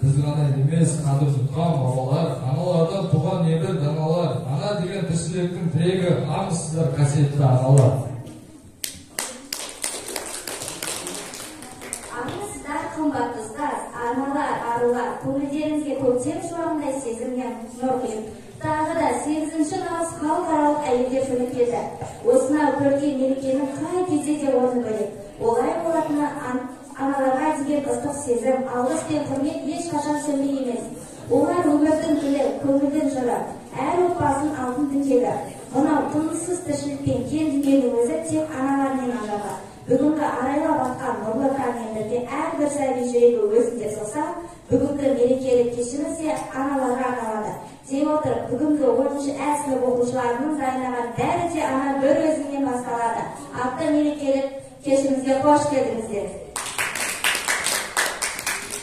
Biz ғана емес, қадір тұтқан бабалар, аналардан туған небір даналар, ана деген тіршіліктің тірегі, армысыздар қасиетті аналар. Армысыздар қымбаттыздар, аналар, арулар, көңілдеріңізге көктем шуағындай сезімнен нұр құйып, тағы да 8-ші наурыз халықаралық әйелдер күні келді. Осынау көркем мерекенің қай кезде де орны бөлек. Олай болатыны аналарға деген ыстық сезім, алғыс пен құрмет ешқашан сөнбей емес. Олар өмірдің тілі, көңілдің жыры, әр отбасын алтын діңгегі. Мынау тыныссыз тіршілікпен кең дүниенің өзі тек аналармен ажаба. Бүгінгі арайлап атқан нұрлы таңмен бірге әрбір сәби жүрегі өзінде соқса, бүгінгі мерекелік кешіміз де аналарға арналады. Дей отырып, бүгінгі 10-ші Ә сынып оқушыларының дайындаған бәрі де ана бір өзінен басталады. Атты мерекелік кешімізге қош келдіңіздер.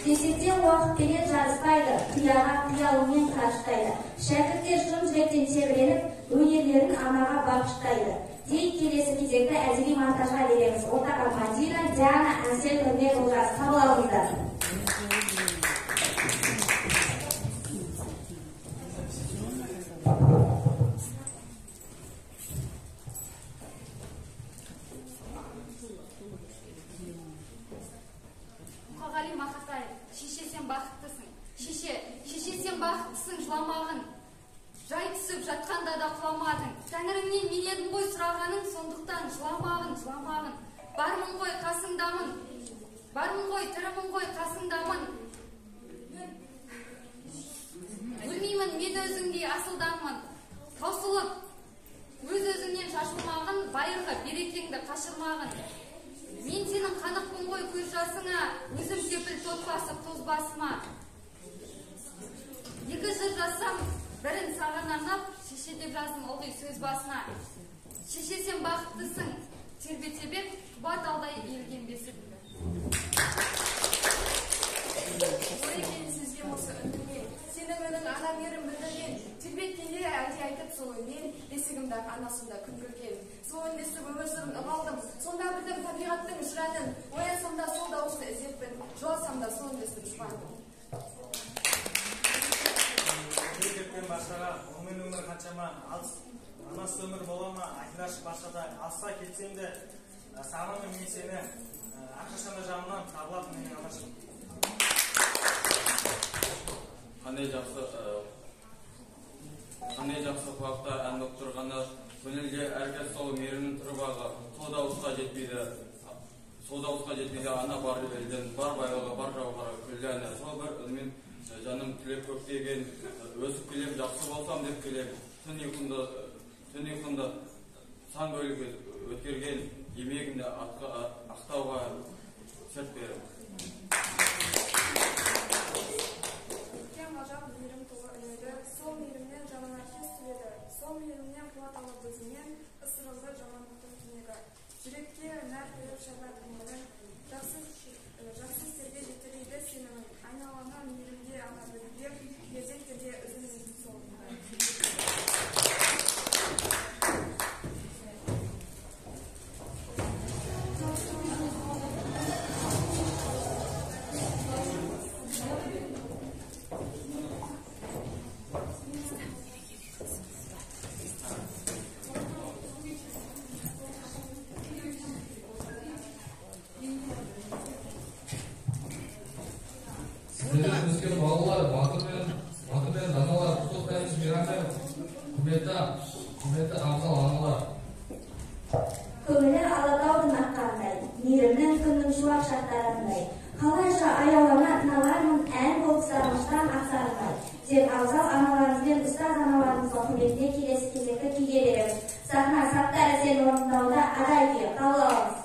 Десектен уақытпенен жарыспайды, қияға қиялымен қарыштайды. Шәкірттер шын жүректен тебіреніп, өнерлерін анаға бағыштайды. Дейін келесі кезекті әдеби монтажға береміз. Ортаға Мадина, Диана, Әсел, Нұрбек, Олжас, қабыл алыңыздар. Мұқағали Мақатаев, шеше сен бақыттысың. Шеше сен бақыттысың, жыламағын. Жай түсіп жатқанда да құламадың. Тәңіріңнен мен едім ғой сұрағаның, сондықтан жыламағын. Бармын ғой қасыңдамын. Бармын ғой, тірімін ғой қасыңдамын. Өлмеймін мен өзіңдей асылданмын. Таусылып, өз-өзіңнен шашылмағын, байырғы берекеңді қашырмағын. Мен сенің қанықпын ғой көз жасыңа, өзім кепіл тот басып тоз басыма. Екі жыр жазсам, бірін саған арнап, шеше деп жаздым ылғи сөз басына. Шеше сен бақыттысың, тербетебек, туба талдай иілген бесігіңді. Ой екен сөзбен осы үніңмен, сенің үнің ана мерім білдірген, тербеткенде әлде айтып сол үнмен, бесігімді анасында күн көрген. Сол үндесіп өмір сырын ығалдым, сонда білдім табиғаттың жыранын, оянсам да сол дауысты іздеппін, жыласам да сол үндесіп жұбандым. Кеткен башаға, омен өмір қаншама, анасы өмір бола ма, айтырашы башада, алса кетсем де, сағынамын мен сені, ақшашанда жағымнан табылатын менің анашым. Қандай жақсы құлақта ән болып тұрғаны, көңілге әркез сол мерінің тұрбағы, сол дауысқа жетпейді ана бар елден, бар байлығы, бар жауғары күлді әні. Сол бір үнмен жаным тілеп көктеген, өсіп келем, жақсы болсам деп келем, түн ұйқынды сан бөлігі өткерген, емегімді ақтауға серт беріп. Өткен ғажап мейірім толы үнеді, сол мейірімнен жанына кез түледі, сол мейірімнен қуат алып өзінен, ысырылды жамандықтың түнегі. Жүрекке нәр беріп шабат көңілін, жақсы істерге жетелейді сенің, айналаңа мейірімге ана бөлуге, кезектерде үзін-үзін солында. Сіздердің өскен балалар, батыр мен даналар, құттықтаймыз мейраммен, құрметті абзал аналар. Көңілі алатаудың аққандай, meyrimnin күннің шуақ шақтарындай. Қалайша аялана тыналармын ән болып сағыныштан ақсарылмай. Деп абзал аналарымызбен ұстаз аналарымыздың құрметіне келесі кезекті күйге береміз. Сахна Саттар Әсен орындауда Адай күйі қабыл алыңыз.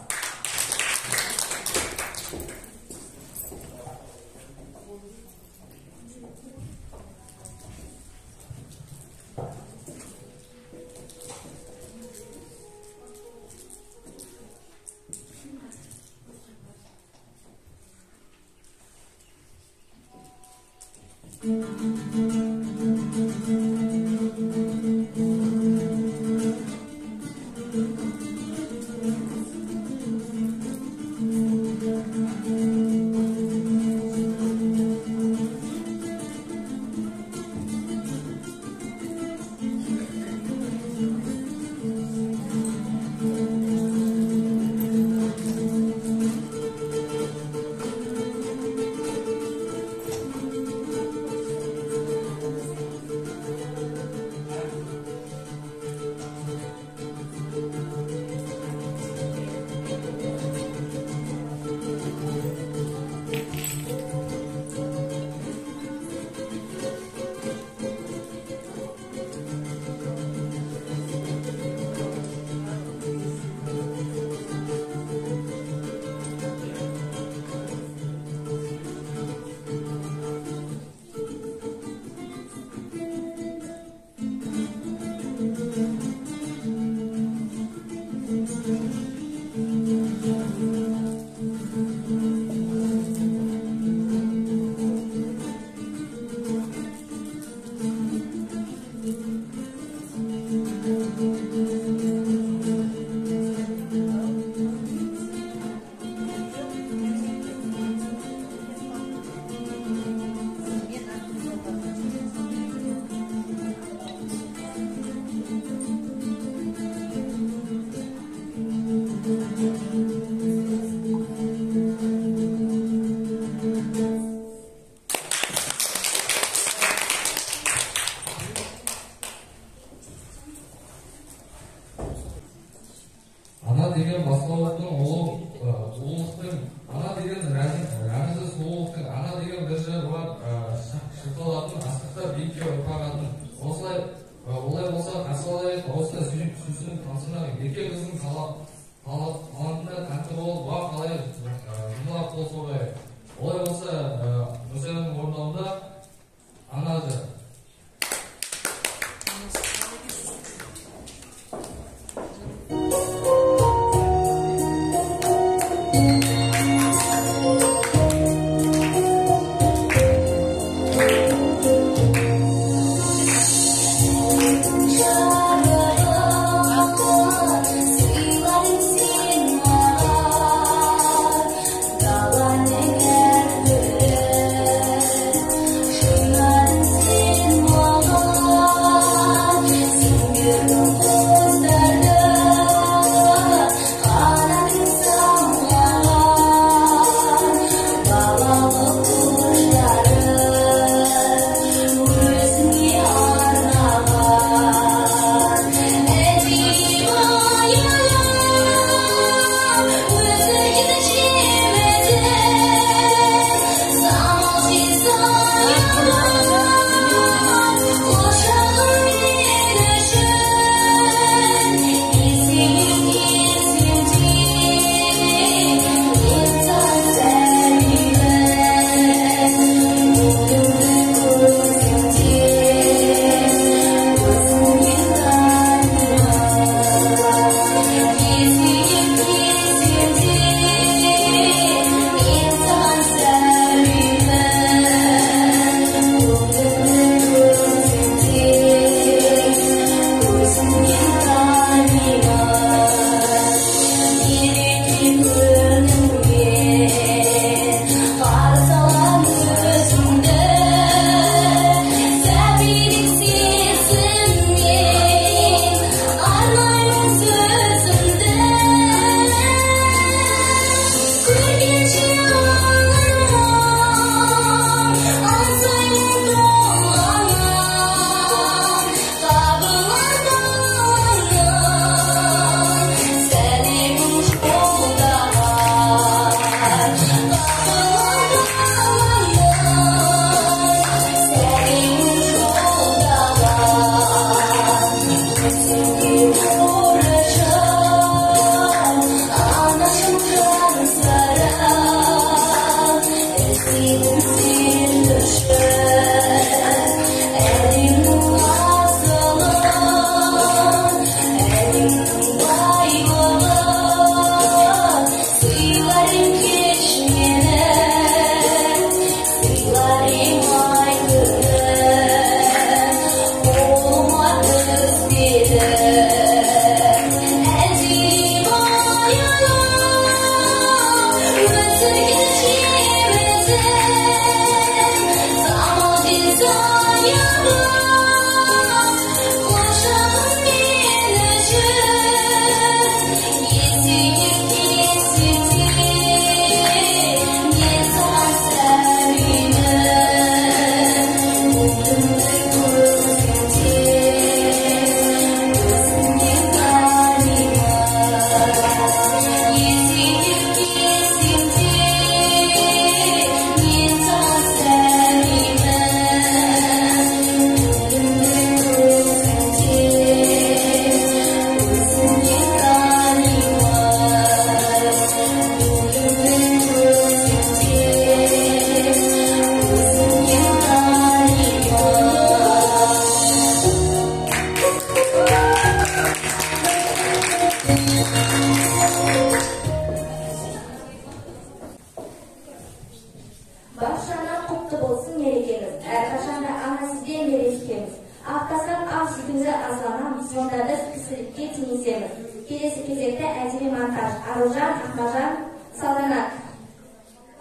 Аркаш, Аружан, Ахмажан, Салтанат.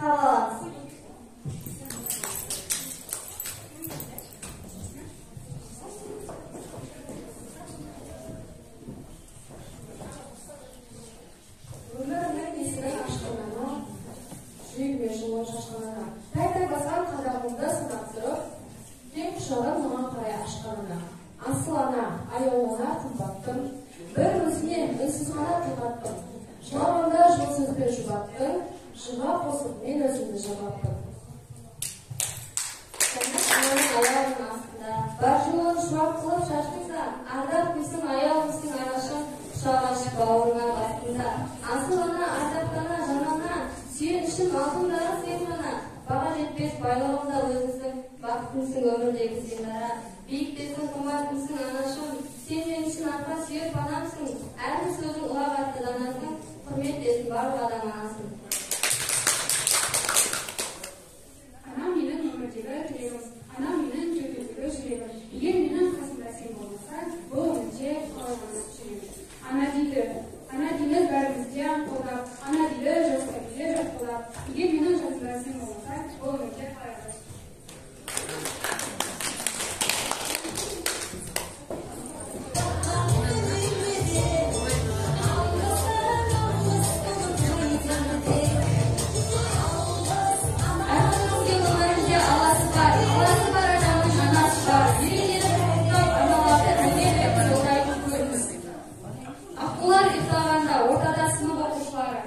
Қабыл аламыз. Өмірімнің есігін ашқанына, жүрегіме жылы шашқанына, тәй-тәй басқан қадамымды сынап тұрып, кең құшағын маған қарай ашқанына, асыл ана, аяулана қымбаттым, бір өзіне үнсіз ғана қиғаттым, жылағанда жыл сөзбен жұбаттым, жыға қосып мен өзімді жабаттым. Ананың аяғының астында, бар жылуын шуақ қылып шашқызда, ардап күйсің аяулысың анашың, құшақ ашып бауырыңа бастында. Асыл ана, ардаптана, жанана, сүйенішім алтындары сен ғана, баға жетпес байлығында өзіңсің, бақытыңсың өмірдегі сен дара. Биіктесің, қымбатымсың анашым, сен мен үшін арқа сүйер панамсың, әрбір сөзің ұлағатты данасың, құрметтесін барлық адам анасын. Анам менің өмірдегі тілегім, анам менің кеудемдегі жүрегім. Егер менің қасымда сен болмасаң, бұл өмірде қалай ғана жүремін. Ана дейді бәрімізде аңқылдап, ана дейді жас сәбилер жатқылап. Егер менің жасымда сен болмасаң, бұл өмірде қалай ғана. Аққулар ұйықтағанда ортада сынып оқушылары.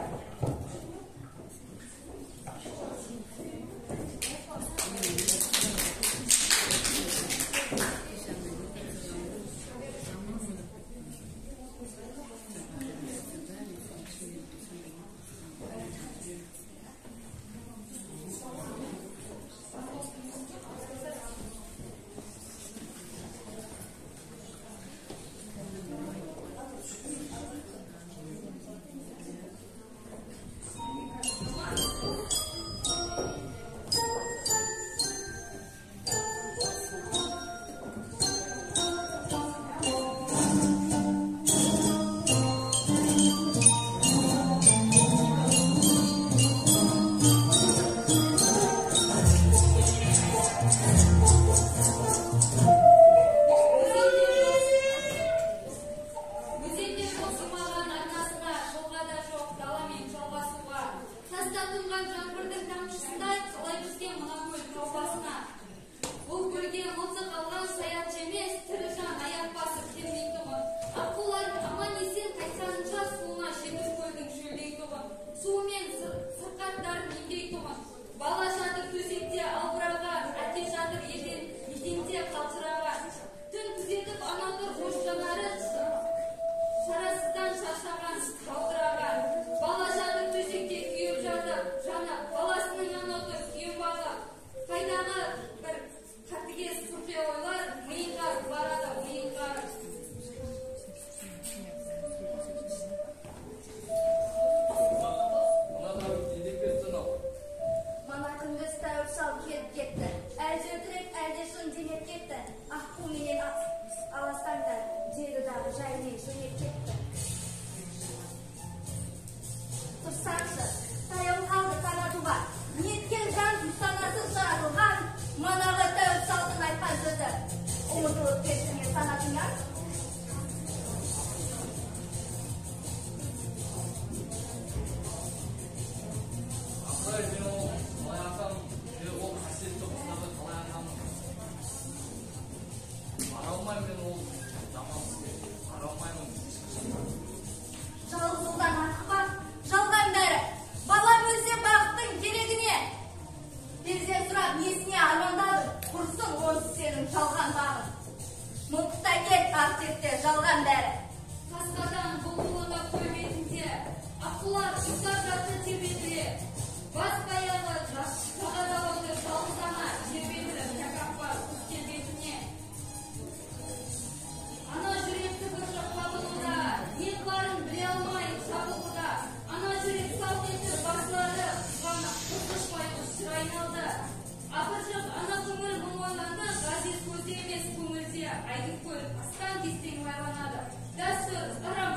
Дәстүр, ырым,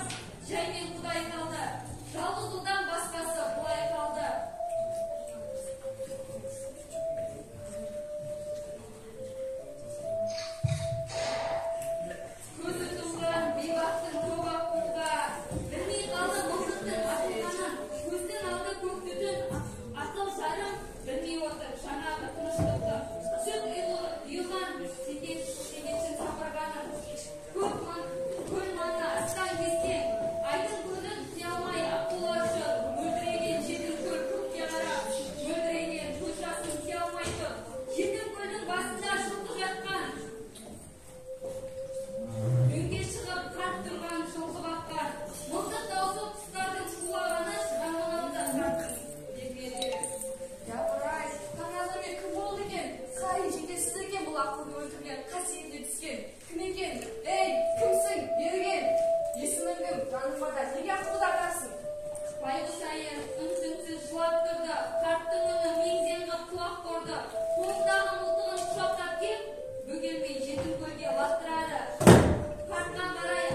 жаймен Құдай қалды. Жалғыз Асан қыз бермеді. Япыр-ай, таң азанмен кім болды екен? Қай жетесіз екен бұл ақылды өлтірген, қасиетіне түскен? Кім екен? Ей, кімсің? Берген. Есімің кім? Жаныңмада неге ақылды ағасың? Байғұс әйел үн-түнсіз жылап тұрды. Қарттың үні меңзең қып құлақ ұрды. Қолындағы мылтығын құшақтап кеп, бөгелмей жетім көлге лақтырады. Қартқа қарай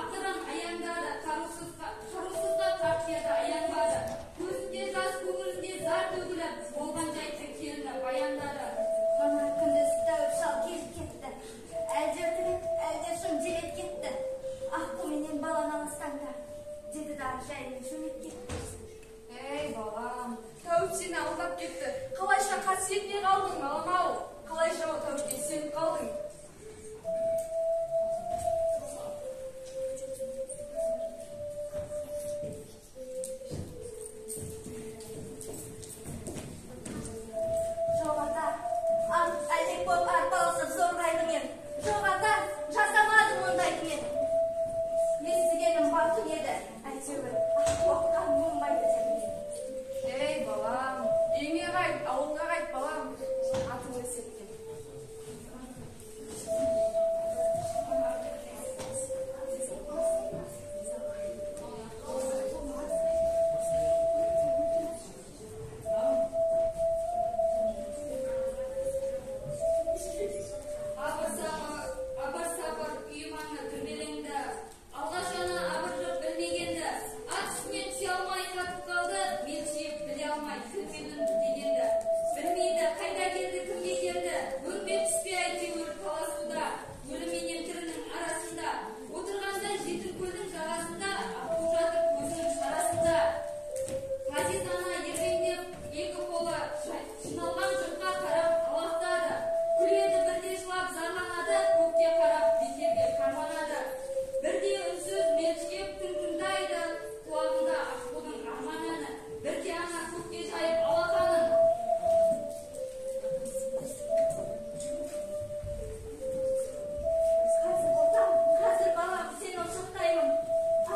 ақырын аяңдады. Қарусызға қарт еді аянбады. Көзінде жас, көңілінде зар төгіліп, болған жайтты келіні баяндады. Ана күндіз тәуіп шал келіп кетті. Әлде өтірік, әлде шын желет кетті. Аққу менен баланы аластаңдар, деді дағы жайымен жөнеп кетті. Ей балам, тәуіп сені алдап кетті. Қалайша қасиетіне қалдың, балам-ау? Қалайша о тәуіпке сеніп қалдың? Жоқ ата, әлек боп арпалысып зорлайды мен. Жоқ ата, жасамадым ондайды мен. Естігенім батыл еді, әйтеуір ақуақтан болмайды деп. Ей балам, үйіңе қайт, ауылға қайт балам. Атың өсеткен. Абыр-сабыр үй маңы дүрбелеңді. Алғаш оны абыржып білмегенді. Ат үстінен түсе алмай қатып қалды. Мелшиіп біле алмай кірпенін дегенді. Білмейді қайда келді, кімге келді. Өңбек түспей әйтеуір таласуда. Өлім менен тірінің арасында. Отырғанда жетім көлдің жағасында. Аққу жатыр көзінің шарасында. Ғазиз ана ербеңдеп екі қолы жиналған жұртқа қарап алақтады. Күледі бірде жылап зарланады, көкке қарап бекерге қарманады. Бірде үнсіз мелшиіп тыңдайды, құлағында аққудың арман әні. Бірде ана көкке жайып алақанын. Қазір отам, қазір балам, сені ұшықтаймын.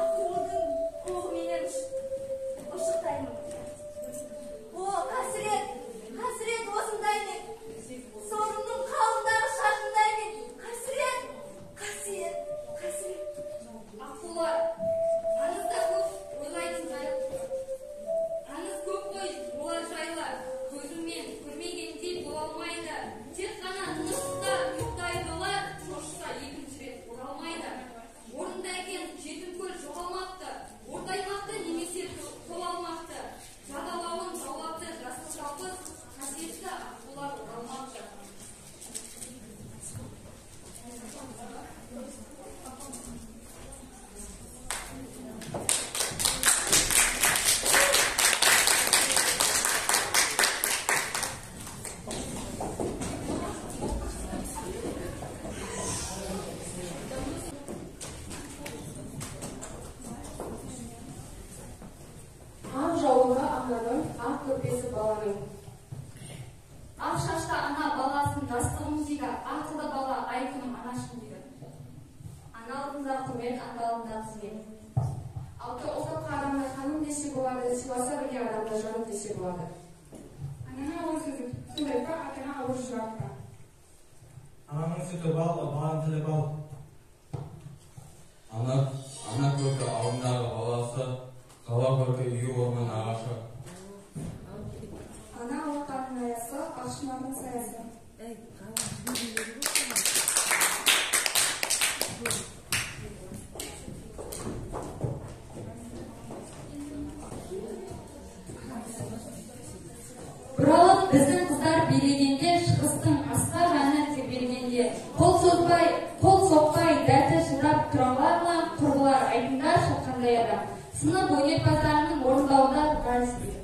Аққудың қоғыменен ұшықтаймын. О, қасірет, қасірет осындай мен. Сорымның қалындағы шашындай мен. Қасірет, қасірет, қасірет. Аққулар, аңызда көп ойлайтын жайлы. Аңыз көп қой олар жайлы. Көзіңмен көрмегендей бола алмайды. Тек қана нұсқа ұйықтайды олар, шошса екінші рет оралмайды. Орнында екен жетім көл жоғалмапты. Ортаймақты немесе толалмақты. Жағалауын жаулапты жасыл жалғыз, қасиетті аққулар оралмапты. Ақ жауынға ананың, ақ көрпесі баланың. Ақ шашты ана баласын жастығым дейді, ақылды бала айкүнім анашым дейді. Ана алдында құрмет, ата алдында қызмет. Алты ұлтқа адамды ханым десе болады, сыйласа бірге адамды жаным десе болады. Анаңа ауыр сөзі, суд айтпа, атаңа ауыр жұраппа. Ананың сүті бал, баланың тілі бал. Ана көркі алдындағы баласы, қала көркі үйі орман ағашы. Ана алақанның аясы, ақшынардың саясы. Бұралып біздің қыздар билегенде, шығыстың асқар әні тербелгенде, қол соқпай дәті шыдап тұралар ма, құрбылар айтындар шыққандай адам. Сынып өнерпаздарының орындауда вальс дейді.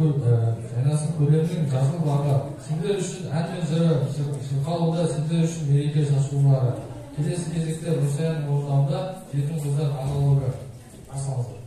Жайнасын көлемінің жасыл бағы сендер үшін ән мен жыры шырқалуда сендер үшін мереке шашулары. Келесі кезекте Русаяның орындауында жетім қыздар монологы. Асалыңыздар.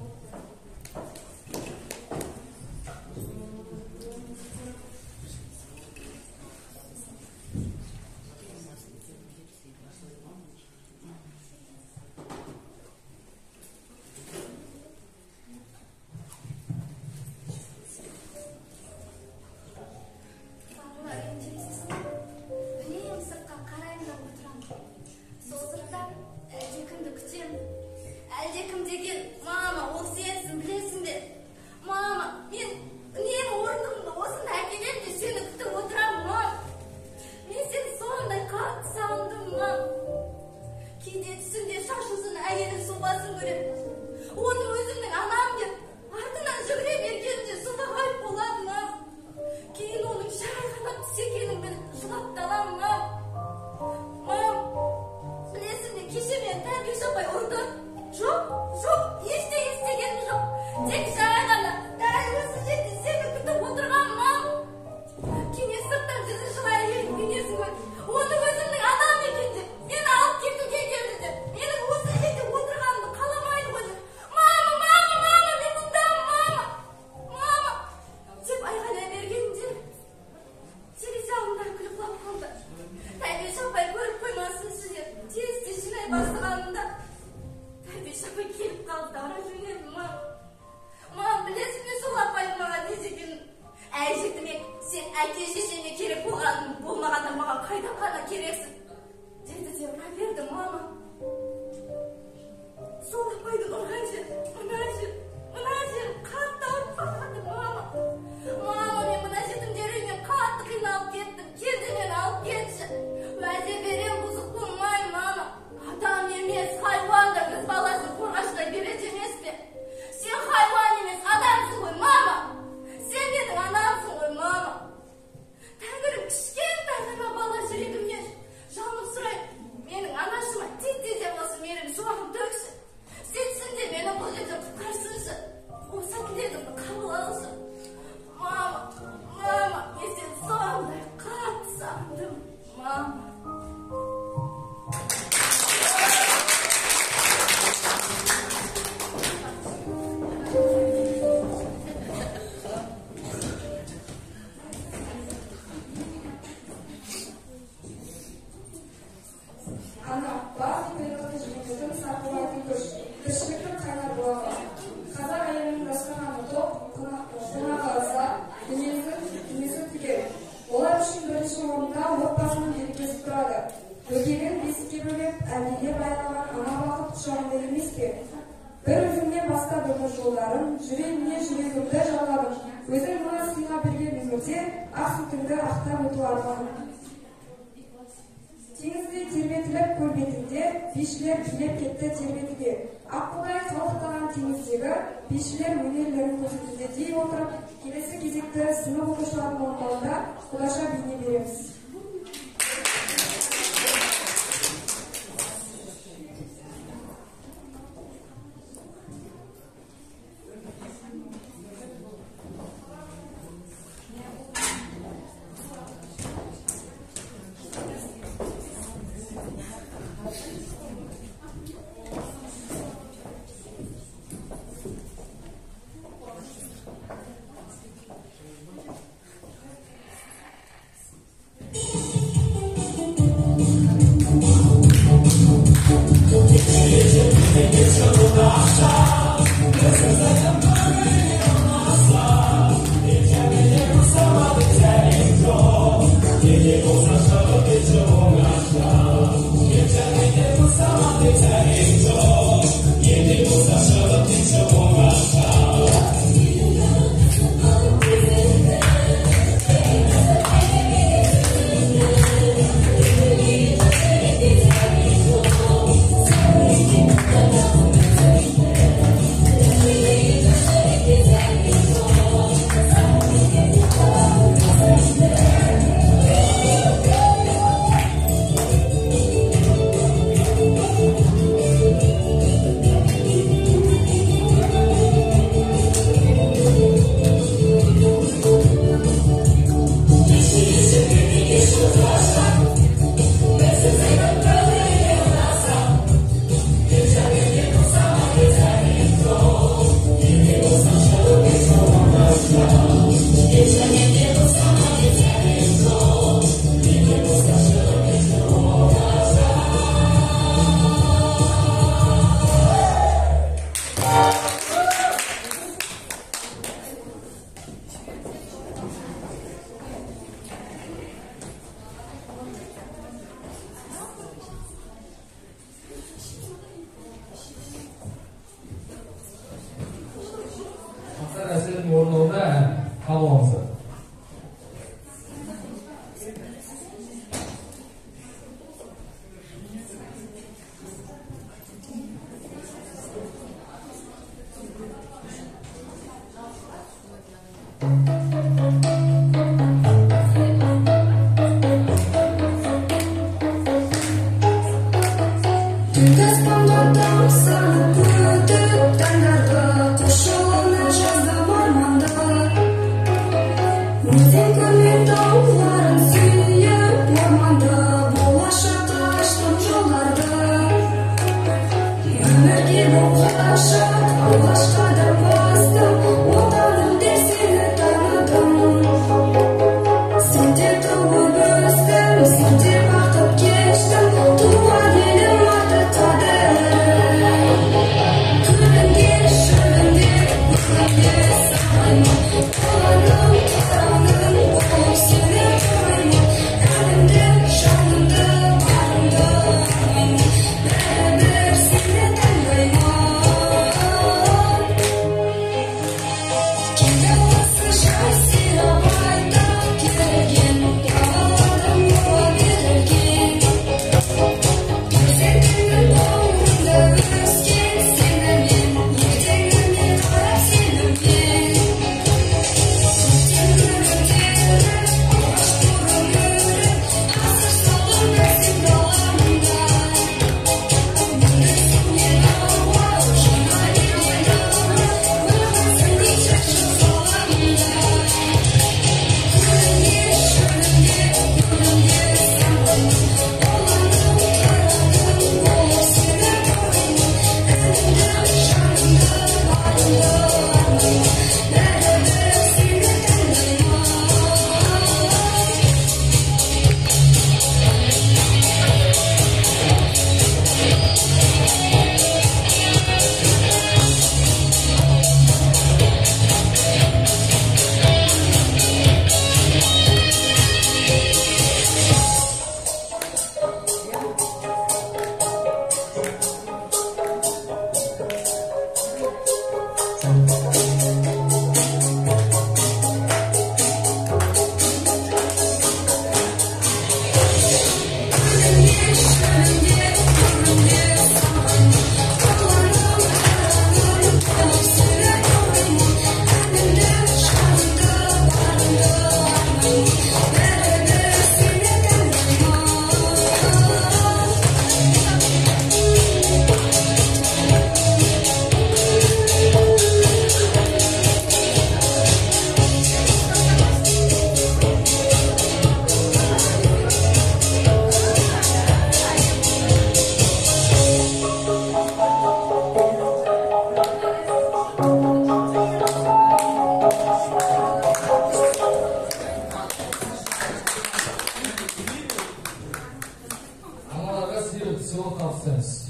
сыйлық табыстаймыз.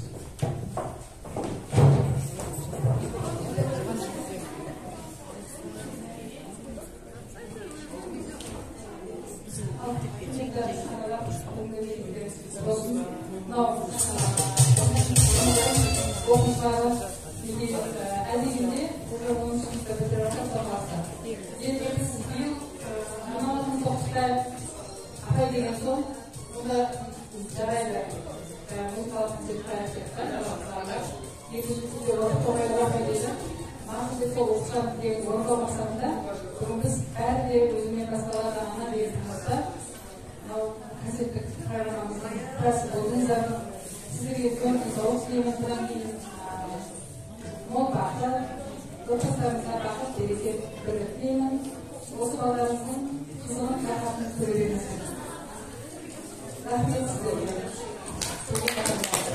Rahmet size.